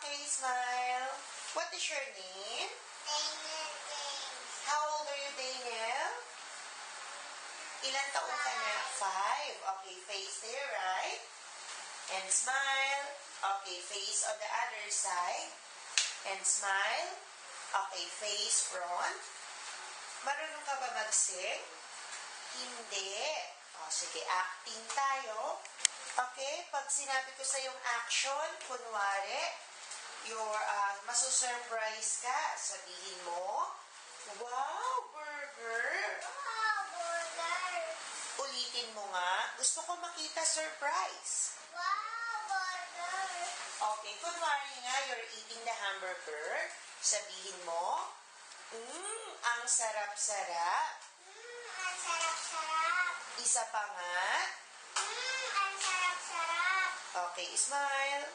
Okay, smile. What is your name? Daniel James. How old are you, Daniel? Ilan taon ka na? 5. Okay, face there, right? And smile. Okay, face on the other side. And smile. Okay, face front. Marunong ka ba mag-sing? Hindi. O, sige, acting tayo. Okay, pag sinabi ko sa yung action, kunwari, maso-surprise ka. Sabihin mo, wow, burger. Wow, burger. Ulitin mo nga, gusto ko makita surprise. Wow, burger. Okay, kunwari nga, you're eating the hamburger. Sabihin mo, ang sarap-sarap. Ang sarap-sarap. Isa pa nga. Ang sarap-sarap. Okay, smile.